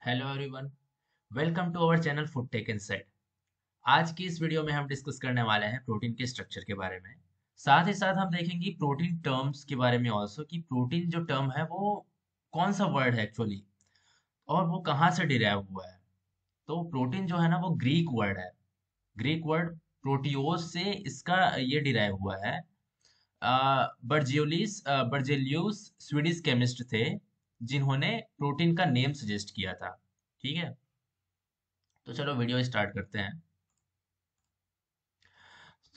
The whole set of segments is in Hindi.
Hello everyone, welcome to our channel food tech insight. आज की इस वीडियो में हम डिस्कस करने वाले हैं प्रोटीन के स्ट्रक्चर के बारे में। साथ ही साथ हम देखेंगे प्रोटीन टर्म्स के बारे में ऑल्सो कि प्रोटीन जो टर्म है वो कौन सा वर्ड है एक्चुअली और वो कहाँ से डिराइव हुआ है। तो प्रोटीन जो है ना वो ग्रीक वर्ड है। ग्रीक वर्ड प्रोटियोस से इसका ये डिराइव हुआ है। बर्जेलियस स्वीडिश केमिस्ट थे जिन्होंने प्रोटीन का नेम सजेस्ट किया था। ठीक है, तो चलो वीडियो स्टार्ट करते हैं।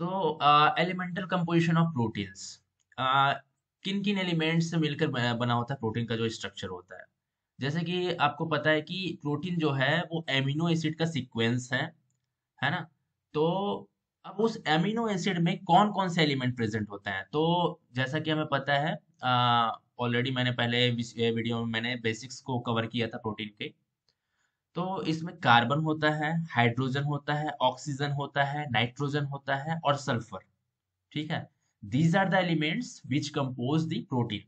तो एलिमेंटल कंपोजिशन ऑफ प्रोटीन्स, किन किन एलिमेंट्स से मिलकर बना होता है प्रोटीन का जो स्ट्रक्चर होता है। जैसे कि आपको पता है कि प्रोटीन जो है वो एमिनो एसिड का सीक्वेंस है ना। तो अब उस एमिनो एसिड में कौन कौन से एलिमेंट प्रेजेंट होते हैं, तो जैसा कि हमें पता है, ऑलरेडी मैंने पहले वीडियो में मैंने बेसिक्स को कवर किया था प्रोटीन के। तो इसमें कार्बन होता है, हाइड्रोजन होता है, ऑक्सीजन होता है, नाइट्रोजन होता है और सल्फर। ठीक है, these are the elements which compose the protein.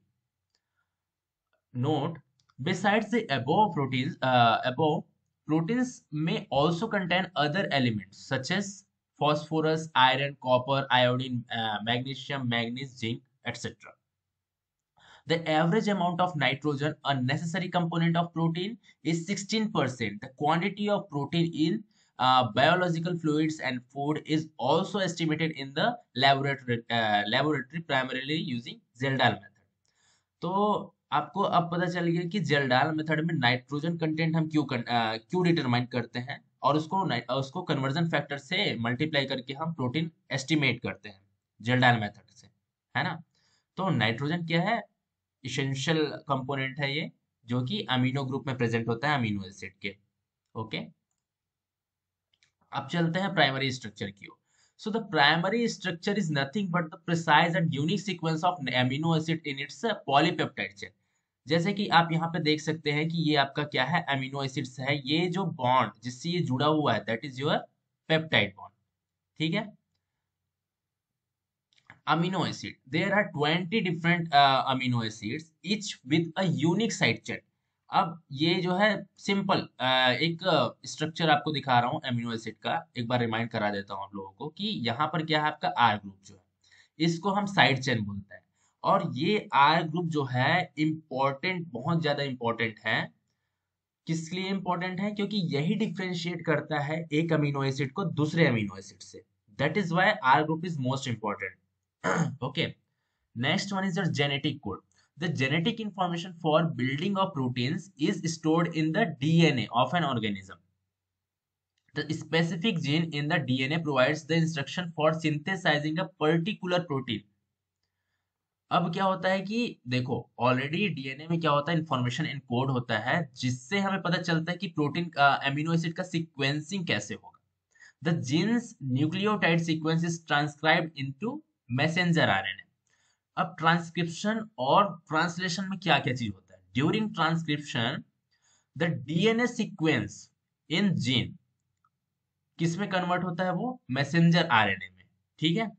Note, besides the above proteins may also contain other elements such as phosphorus, iron, copper, iodine, magnesium, manganese, zinc, etc. The average amount of nitrogen, a necessary component of protein, is 16%. The quantity of protein in biological fluids and food is also estimated in the laboratory primarily using Zeldal method. तो आपको अब पता चल गया कि जेल्डाल मेथड में नाइट्रोजन कंटेंट हम क्यों डिटरमाइन करते हैं और उसको कन्वर्जन फैक्टर से मल्टीप्लाई करके हम प्रोटीन एस्टिमेट करते हैं जेल्डाल मेथड से, है ना। तो नाइट्रोजन क्या है? इसेंशियल कंपोनेंट है ये, जो कि अमीनो ग्रुप में प्रेजेंट होता है अमीनो एसिड के। ओके, अब चलते हैं प्राइमरी स्ट्रक्चर की ओर। So the primary structure is nothing but the precise and unique sequence of amino acid in its polypeptide chain. जैसे कि आप यहाँ पे देख सकते हैं कि ये आपका क्या है, अमीनो एसिड्स है। ये जो बॉन्ड जिससे ये जुड़ा हुआ है that is your peptide bond. ठीक है, amino acid, there are 20 different amino acids each with a unique side chain। अब ये जो है सिंपल एक स्ट्रक्चर आपको दिखा रहा हूँ एमिनो एसिड का, एक बार रिमाइंड करा देता हूँ आप लोगों को कि यहाँ पर क्या है, आपका आर ग्रुप जो है इसको हम साइड चेन बोलते हैं। और ये आर ग्रुप जो है इम्पोर्टेंट, बहुत ज्यादा इम्पोर्टेंट है। किस लिए इम्पोर्टेंट है? क्योंकि यही डिफ्रेंशिएट करता है एक अमीनो एसिड को दूसरे अमीनो एसिड से। That is why R group is most important. Okay, next one is your genetic code. The genetic information for building of proteins is stored in the DNA of an organism. The specific gene in the DNA provides the instruction for synthesizing a particular protein. अब क्या होता है कि देखो, ऑलरेडी डीएनए में क्या होता है, इंफॉर्मेशन इनकोड होता है जिससे हमें पता चलता है कि प्रोटीन का एमिनो एसिड का सीक्वेंसिंग कैसे होगा। The gene's nucleotide sequence is transcribed into messenger RNA. अब ट्रांसक्रिप्शन और ट्रांसलेशन में क्या क्या चीज होता है? During transcription the DNA sequence in gene किस में कन्वर्ट होता है? वो मैसेंजर आरएनए में। ठीक है,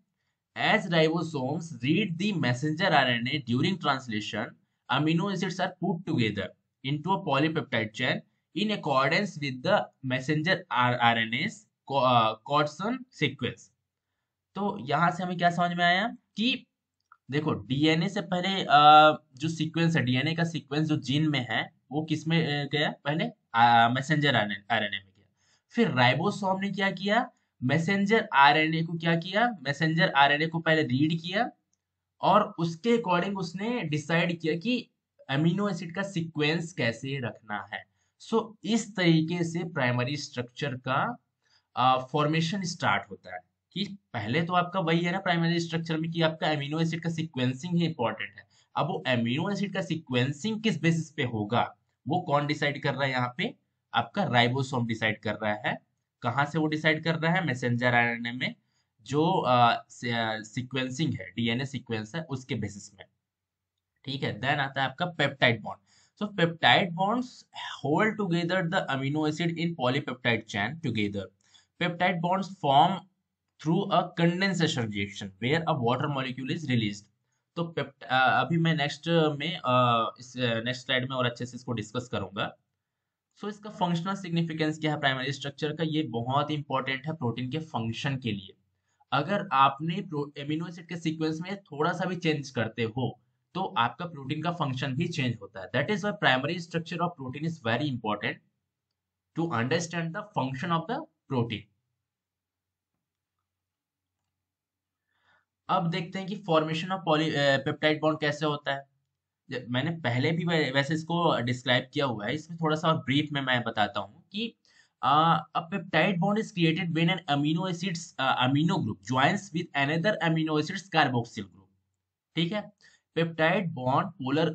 as ribosomes read the messenger RNA during translation, amino acids are put together into a polypeptide chain in accordance with the messenger RNA's codon sequence। तो यहां से हमें क्या समझ में आया कि देखो, डीएनए से पहले जो सीक्वेंस है, डीएनए का सीक्वेंस जो जीन में है वो किस में गया? पहले मैसेंजर आरएनए में गया। फिर राइबोसोम ने क्या किया? मैसेंजर आरएनए को क्या किया? मैसेंजर आरएनए को पहले रीड किया और उसके अकॉर्डिंग उसने डिसाइड किया कि अमीनो एसिड का सीक्वेंस कैसे रखना है। सो इस तरीके से प्राइमरी स्ट्रक्चर का फॉर्मेशन स्टार्ट होता है। कि पहले तो आपका वही है ना प्राइमरी स्ट्रक्चर में कि आपका अमीनो एसिड का सीक्वेंसिंग ही इंपॉर्टेंट है। अब वो अमीनो एसिड का सीक्वेंसिंग किस बेसिस पे होगा वो कौन डिसाइड कर रहा है? यहाँ पे आपका राइबोसोम डिसाइड कर रहा है। कहाँ से वो डिसाइड कर रहा है? मैसेंजर आरएनए में जो सीक्वेंसिंग है, डीएनए सीक्वेंस है उसके बेसिस में। ठीक है, देन आता है आपका peptide bond. So peptide bonds hold together the amino acid in polypeptide chain together. Peptide bonds form through a condensation reaction where a water molecule is released। तो अभी मैं नेक्स्ट में इस नेक्स्ट स्लाइड में और अच्छे से इसको डिस्कस करूंगा। सो इसका फंक्शनल सिग्निफिकेंस क्या है प्राइमरी स्ट्रक्चर का, ये बहुत इंपॉर्टेंट है प्रोटीन के फंक्शन के लिए। अगर आपने एमिनो एसिड के सीक्वेंस में थोड़ा सा भी चेंज करते हो तो आपका प्रोटीन का फंक्शन भी चेंज होता है। That is why primary structure of protein is very important to understand the function of the protein. अब देखते हैं कि formation of polypeptide bond कैसे होता है। मैंने पहले भी वैसे इसको डिस्क्राइब किया हुआ है, इसमें थोड़ा सा और ब्रीफ में मैं बताता हूँ कि a peptide bond is created when an amino group joins with another amino acids carboxyl group। ठीक है, peptide bond polar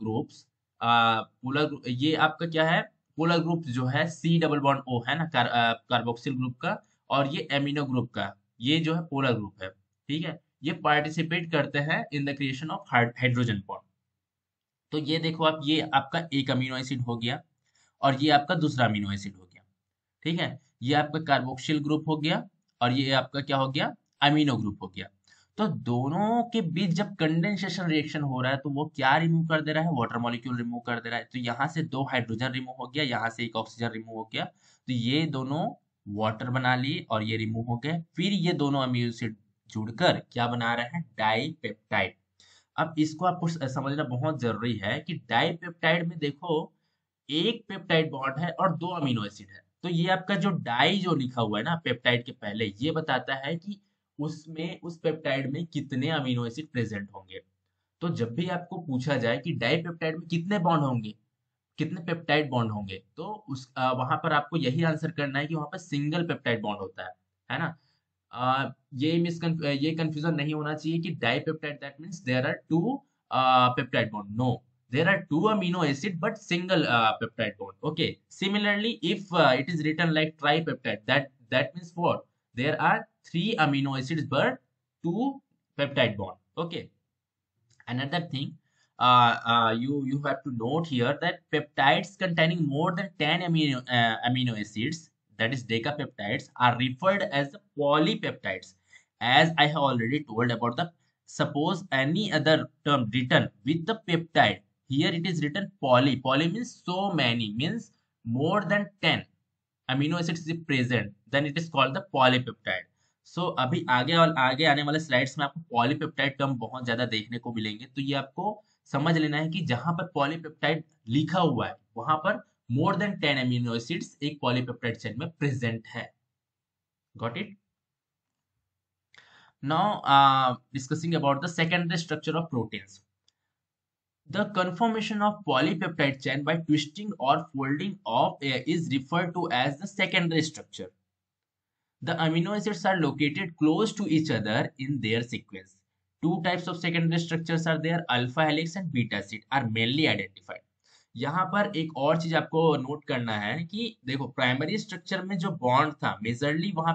groups, polar ये आपका क्या है, पोलर ग्रुप जो है सी डबल बॉन्ड ओ है ना, कार्बोक्सिल ग्रुप का, और ये एमिनो ग्रुप का, ये जो है पोलर ग्रुप है। ठीक है, ये पार्टिसिपेट करते हैं in the creation of hydrogen bond. तो ये देखो आप, ये आपका एक अमीनो एसिड हो गया और ये आपका दूसरा अमीनो एसिड हो गया। ठीक है, ये आपका कार्बोक्सिल ग्रुप हो गया और ये आपका क्या हो गया, अमीनो ग्रुप हो गया। तो दोनों के बीच जब कंडेंसेशन रिएक्शन हो रहा है तो वो क्या रिमूव कर दे रहा है, वाटर मॉलिक्यूल रिमूव कर दे रहा है। तो यहाँ से दो हाइड्रोजन रिमूव हो गया, यहाँ से एक ऑक्सीजन रिमूव हो गया, तो ये दोनों वाटर बना लिए और ये रिमूव हो गए। फिर ये दोनों अमीनो एसिड जुड़कर क्या बना रहे हैं, डाइपेप्टाइड। अब इसको आपको समझना बहुत जरूरी है कि डाइपेप्टाइड में देखो एक पेप्टाइड बॉन्ड है और दो अमीनो एसिड है। तो ये आपका जो डाई जो लिखा हुआ है ना पेप्टाइड के पहले, ये बताता है कि उसमें उस पेप्टाइड में कितने अमीनो एसिड प्रेजेंट होंगे। तो जब भी आपको पूछा जाए कि डाई पेप्टाइड में कितने बॉन्ड होंगे, कितने पेप्टाइड बॉन्ड होंगे, तो वहां पर आपको यही आंसर करना है कि वहां पर सिंगल पेप्टाइड बॉन्ड होता है ना। ये कंफ्यूजन नहीं होना चाहिए कि dipeptide that means there are two peptide bond. No, there are two amino acid but single peptide bond. Okay, similarly if it is written like tripeptide, that means what, there are three amino acids but two peptide bond. Okay, another thing, you have to note here that peptides containing more than 10 amino acids, that is decapeptides, are referred as the polypeptides. As I have already told about the, suppose any other term written with the peptide, here it is written poly means so many, means more than 10 amino acids is present, then it is called the polypeptide. सो अभी आगे और आगे आने वाले स्लाइड्स में आपको पॉलीपेप्टाइड टर्म बहुत ज्यादा देखने को मिलेंगे। तो ये आपको समझ लेना है कि जहां पर पॉलीपेप्टाइड लिखा हुआ है वहां पर मोर देन 10 अमीनो एसिड्स एक पॉलीपेप्टाइड चेन में प्रेजेंट है। Got it. Now discussing about the secondary structure of proteins. The conformation of polypeptide chain by twisting or folding of is referred to as the secondary structure. The amino acids are located close to each other in their sequence. Two types of secondary structures are there, alpha helix and beta acid are mainly identified. यहाँ पर एक और चीज आपको नोट करना है कि देखो प्राइमरी स्ट्रक्चर में जो बॉन्ड था मेजरली वहां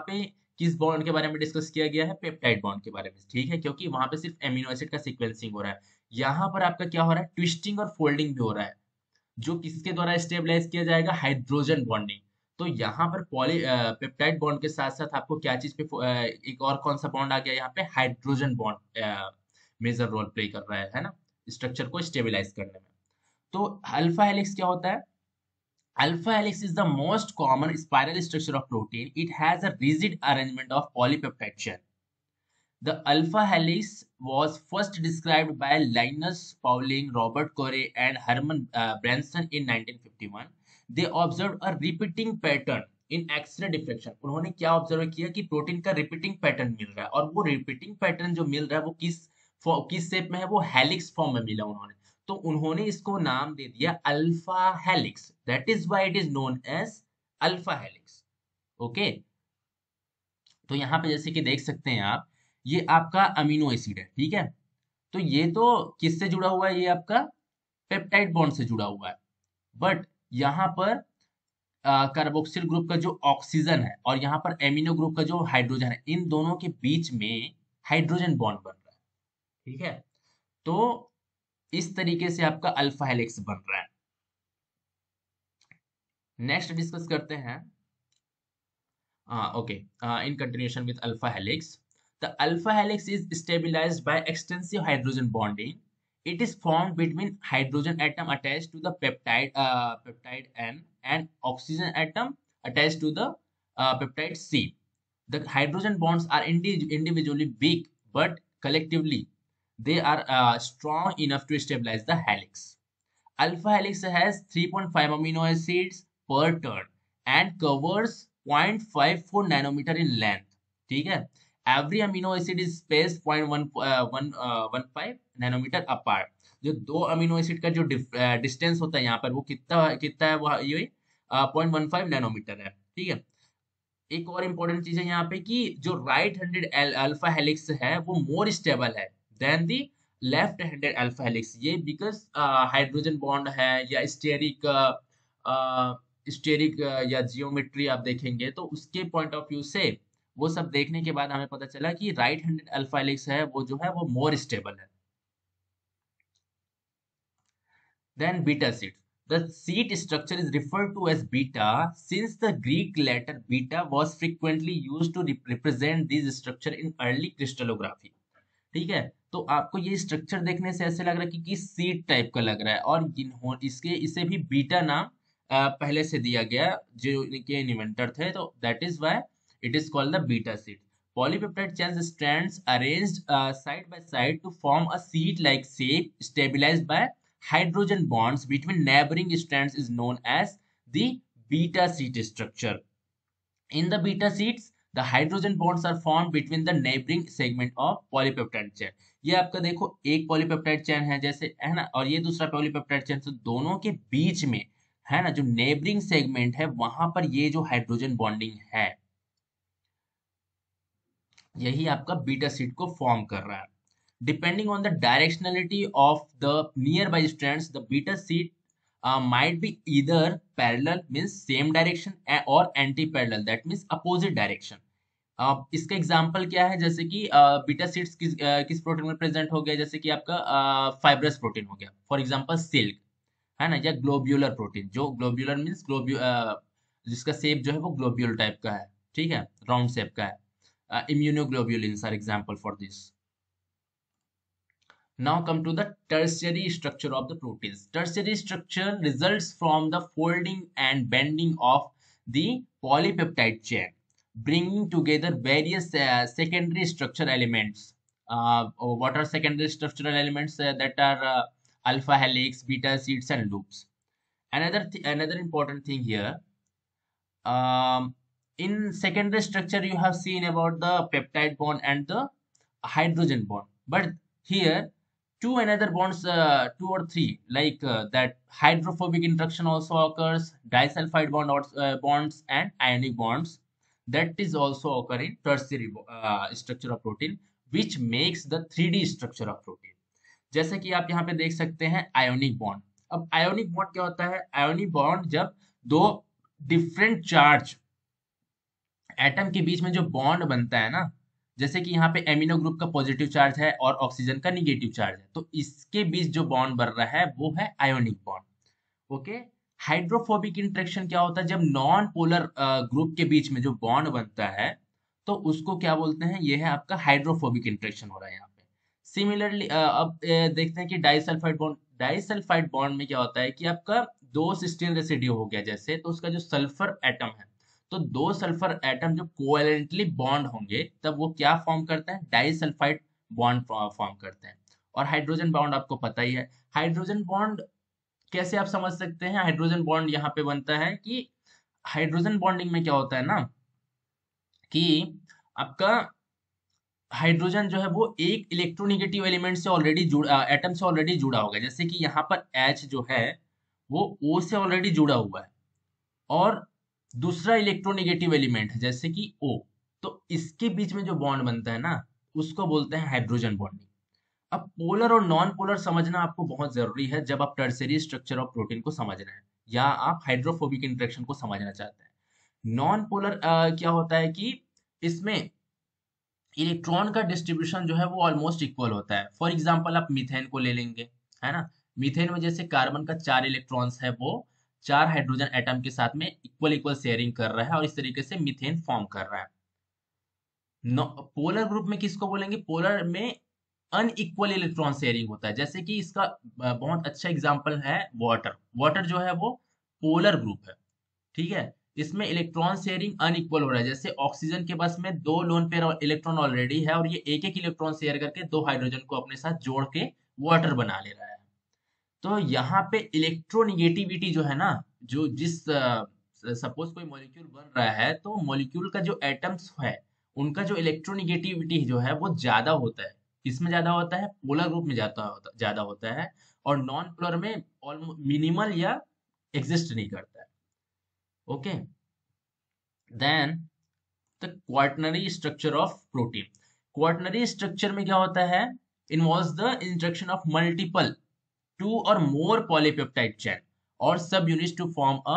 पे किस बॉन्ड के बारे में डिस्कस किया गया है, पेप्टाइड बॉन्ड के बारे में। ठीक है, क्योंकि वहां पे सिर्फ एमिनो एसिड का सीक्वेंसिंग हो रहा है। यहाँ पर आपका क्या हो रहा है, ट्विस्टिंग और फोल्डिंग भी हो रहा है, जो किसके द्वारा स्टेबलाइज किया जाएगा, हाइड्रोजन बॉन्डिंग। तो यहाँ पर पॉली पेप्टाइड बॉन्ड के साथ साथ आपको क्या चीज पे एक और कौन सा बॉन्ड आ गया यहाँ पे, hydrogen bond major role play कर रहा है ना, स्ट्रक्चर को स्टेबलाइज करने में। तो अल्फा हेलिक्स क्या होता है, alpha helix is the most common spiral structure of protein, it has a rigid arrangement of polypeptide chain. The alpha helix was first described by Linus Pauling, Robert Corey, and Herman Branson in 1951. They observed a repeating pattern in X-ray diffraction. उन्होंने क्या ऑब्जर्व किया कि प्रोटीन का रिपीटिंग पैटर्न मिल रहा है, और वो रिपीटिंग पैटर्न जो मिल रहा है वो किस शेप में है, वो हेलिक्स फॉर्म में मिला उन्होंने। तो उन्होंने इसको नाम दे दिया alpha helix, that is why it is known as alpha helix. Okay, तो यहाँ पे जैसे कि देख सकते हैं आप, ये आपका अमीनो एसिड है, ठीक है। तो ये तो किससे जुड़ा हुआ है, ये आपका पेप्टाइड बॉन्ड से जुड़ा हुआ है। बट यहाँ पर कार्बोक्सिल ग्रुप का जो ऑक्सीजन है और यहाँ पर एमिनो ग्रुप का जो हाइड्रोजन है, इन दोनों के बीच में हाइड्रोजन बॉन्ड बन रहा है। ठीक है, तो इस तरीके से आपका अल्फा हेलिक्स बन रहा है। नेक्स्ट डिस्कस करते हैं, okay, in continuation with alpha helix. The alpha helix is stabilized by extensive hydrogen bonding. It is formed between hydrogen atom attached to the peptide N and oxygen atom attached to the peptide C. The hydrogen bonds are individually weak, but collectively they are strong enough to stabilize the helix. Alpha helix has 3.5 amino acids per turn and covers 0.54 nanometer in length. ठीक है. Every amino acid is spaced 0.15 nanometre apart. जो दो अमीनो एसिड का जो डिस्टेंस होता है यहाँ पर वो कितना कितना है, वो ये 0.15 नैनोमीटर है. ठीक है. एक और इम्पोर्टेंट चीज है यहाँ पे कि जो राइट हैंडेड अल्फा हेलिक्स है वो मोर स्टेबल है than the left handed alpha helix. ये बिकॉज हाइड्रोजन बॉन्ड है या स्टेरिक या जियोमेट्री आप देखेंगे तो उसके पॉइंट ऑफ व्यू से वो सब देखने के बाद हमें पता चला कि राइट हैंडेड अल्फा हेलिक्स है वो जो है वो मोर स्टेबल है. Then beta sheet. The seat structure is referred to as beta since the Greek letter beta was frequently used to represent this structure in early crystallography. ठीक है. तो आपको ये स्ट्रक्चर देखने से ऐसे लग रहा है कि सीट टाइप का लग रहा है और इसे भी बीटा नाम पहले से दिया गया जो इनके इन्वेंटर थे, तो that is why it is called the beta sheet. Polypeptide chain strands arranged side by side to form a seat-like shape stabilized by hydrogen bonds between neighboring strands is known as the beta sheet structure. In the beta sheets, the hydrogen bonds are formed between the neighboring segment of polypeptide chain. ये आपका देखो एक पॉलीपेप्टाइड चेन है जैसे है ना, और ये दूसरा पॉलीपेप्टाइड चेन, तो दोनों के बीच में है ना जो नेबरिंग सेगमेंट है वहां पर ये जो हाइड्रोजन बॉन्डिंग है यही आपका बीटा शीट को फॉर्म कर रहा है. Depending on the directionality of the nearby strands, the beta sheet might be either parallel means same direction or anti-parallel that means opposite direction. इसका एग्जांपल क्या है, जैसे कि बीटा शीट्स किस प्रोटीन में प्रेजेंट हो गया, जैसे कि आपका फाइब्रस प्रोटीन हो गया फॉर एग्जांपल सिल्क है ना, या ग्लोब्यूलर प्रोटीन. जो ग्लोब्यूलर मीन्स जिसका शेप जो है वो ग्लोब्यूल टाइप का है. ठीक है, राउंड शेप का है. Immunoglobulins are example for this. Now come to the tertiary structure of the proteins. Tertiary structure results from the folding and bending of the polypeptide chain, bringing together various secondary structural elements. What are secondary structural elements? That are alpha helix, beta sheets, and loops. Another important thing here. In secondary structure, you have seen about the peptide bond and the hydrogen bond, but here two another bonds, two or three, like that hydrophobic interaction also occurs, disulfide bonds and ionic bonds, that is also occur in tertiary structure of protein, which makes the 3D structure of protein. जैसे कि आप यहाँ पे देख सकते हैं आयोनिक बॉन्ड. अब आयोनिक बॉन्ड क्या होता है? आयोनिक बॉन्ड जब दो डिफरेंट चार्ज एटम के बीच में जो बॉन्ड बनता है ना, जैसे कि यहाँ पे एमिनो ग्रुप का पॉजिटिव चार्ज है और ऑक्सीजन का निगेटिव चार्ज है, तो इसके बीच जो बॉन्ड बन रहा है वो है ionic bond. Okay. Hydrophobic interaction क्या होता है? जब नॉन पोलर ग्रुप के बीच में जो बॉन्ड बनता है तो उसको क्या बोलते हैं? ये है आपका हाइड्रोफोबिक इंटरेक्शन हो रहा है यहाँ पे. सिमिलरली अब देखते हैं कि डाइसल्फाइड बॉन्ड में क्या होता है कि आपका दो सिस्टीन रेसिड्यू हो गया जैसे, तो उसका जो सल्फर एटम है, तो दो सल्फर एटम जो कोवेलेंटली बॉन्ड होंगे तब वो क्या फॉर्म करते हैं? डाइसल्फाइड बॉन्ड फॉर्म करते हैं. और हाइड्रोजन बॉन्ड आपको पता ही है. हाइड्रोजन बॉन्ड कैसे आप समझ सकते हैं? हाइड्रोजन बॉन्ड यहाँ पे बनता है कि हाइड्रोजन बॉन्डिंग में क्या होता है ना कि आपका हाइड्रोजन जो है वो एक इलेक्ट्रोनेगेटिव एलिमेंट से ऑलरेडी एटम से ऑलरेडी जुड़ा होगा. जैसे कि यहाँ पर H जो है वो O से ऑलरेडी जुड़ा हुआ है और दूसरा इलेक्ट्रोनेगेटिव एलिमेंट है जैसे कि O, तो इसके बीच में जो बॉन्ड बनता है ना उसको बोलते हैं हाइड्रोजन बॉन्डिंग. अब पोलर और नॉन पोलर समझना आपको बहुत जरूरी है जब आप टर्शियरी स्ट्रक्चर ऑफ प्रोटीन को समझ रहे हैं या आप हाइड्रोफोबिक इंटरेक्शन को समझना चाहते हैं. नॉन पोलर क्या होता है कि इसमें इलेक्ट्रॉन का डिस्ट्रीब्यूशन जो है वो ऑलमोस्ट इक्वल होता है. फॉर एग्जाम्पल आप मीथेन को ले लेंगे है ना. मीथेन में जैसे कार्बन का 4 इलेक्ट्रॉन्स है वो 4 हाइड्रोजन एटम के साथ में इक्वल शेयरिंग कर रहा है और इस तरीके से मीथेन फॉर्म कर रहा है. पोलर ग्रुप में किसको बोलेंगे? पोलर में अनइक्वल इलेक्ट्रॉन शेयरिंग होता है। जैसे कि इसका बहुत अच्छा एग्जांपल है वाटर। वाटर जो है वो पोलर ग्रुप है, ठीक है। इसमें इलेक्ट्रॉन शेयरिंग अनइक्वल हो रहा है। जैसे ऑक्सीजन के पास में 2 लोन पेयर इलेक्ट्रॉन ऑलरेडी है और ये एक एक इलेक्ट्रॉन शेयर करके 2 हाइड्रोजन को अपने साथ जोड़ के वाटर बना ले रहा है। तो यहाँ पे इलेक्ट्रोनिगेटिविटी जो है ना, जो जिस सपोज कोई मॉलिक्यूल बन रहा है तो मॉलिक्यूल का जो एटम्स है उनका जो इलेक्ट्रोनिगेटिविटी जो है वो ज्यादा होता है। किसमें ज्यादा होता है? पोलर ग्रुप में ज्यादा होता है, और नॉन पोलर में ऑलमोस्ट मिनिमल या एग्जिस्ट नहीं करता है। Okay, then the quaternary structure of protein. Quaternary structure में क्या होता है? Involves the interaction of multiple 2 or more polypeptide chain और subunits to form a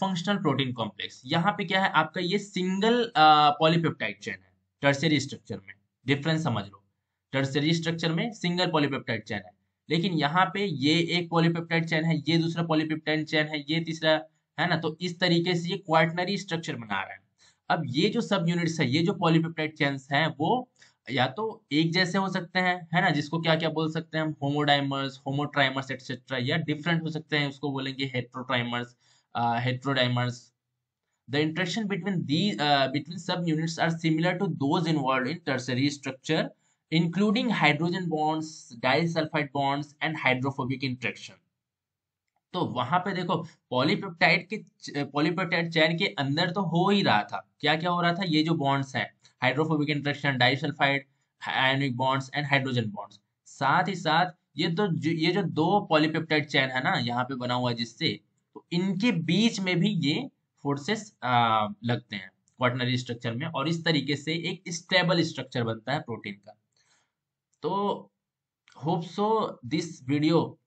functional protein complex. यहाँ पे क्या है आपका, ये सिंगल पॉलीपेप्टाइड चेन है टर्शियरी स्ट्रक्चर में। डिफरेंस समझ लो, टर्शियरी स्ट्रक्चर में सिंगल पॉलीपेप्टाइड चेन है, लेकिन यहाँ पे ये एक पॉलीपेप्टाइड चेन है, ये दूसरा पॉलीपेप्टाइड चेन है, ये तीसरा है ना। तो इस तरीके से ये क्वार्टनरी स्ट्रक्चर बना रहा है। अब ये जो सब यूनिट्स है, ये जो पॉलीपेप्टाइड चेन्स हैं, वो या तो एक जैसे हो सकते हैं, है ना, जिसको क्या क्या बोल सकते हैं हम, होमोडाइमर्स, होमोट्राइमर्स एक्सेट्रा, या डिफरेंट हो सकते हैं, उसको बोलेंगे हेट्रोट्राइमर्स, heterodimers. The interaction between subunits are similar to those involved in tertiary structure, including hydrogen bonds, disulfide bonds, and hydrophobic interaction. तो वहां पे देखो, पॉलीपेप्टाइड चेन के अंदर तो हो ही रहा था, क्या क्या हो रहा था, ये जो बॉन्ड्स हैं, hydrophobic interaction, disulphide ionic bonds and hydrogen bonds. साथ ही साथ ये जो दो पॉलीपेप्टाइड चेन है ना यहाँ पे बना हुआ है, जिससे तो इनके बीच में भी ये फोर्सेस लगते हैं क्वार्टनरी स्ट्रक्चर में, और इस तरीके से एक स्टेबल स्ट्रक्चर बनता है प्रोटीन का। तो hope so this video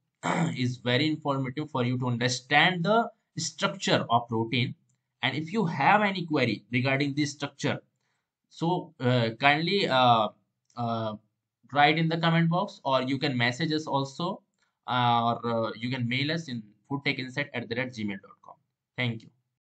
is very informative for you to understand the structure of protein. And if you have any query regarding this structure, so kindly uh, write in the comment box, or you can message us also, or you can mail us in foodtechinsight@gmail.com. Thank you.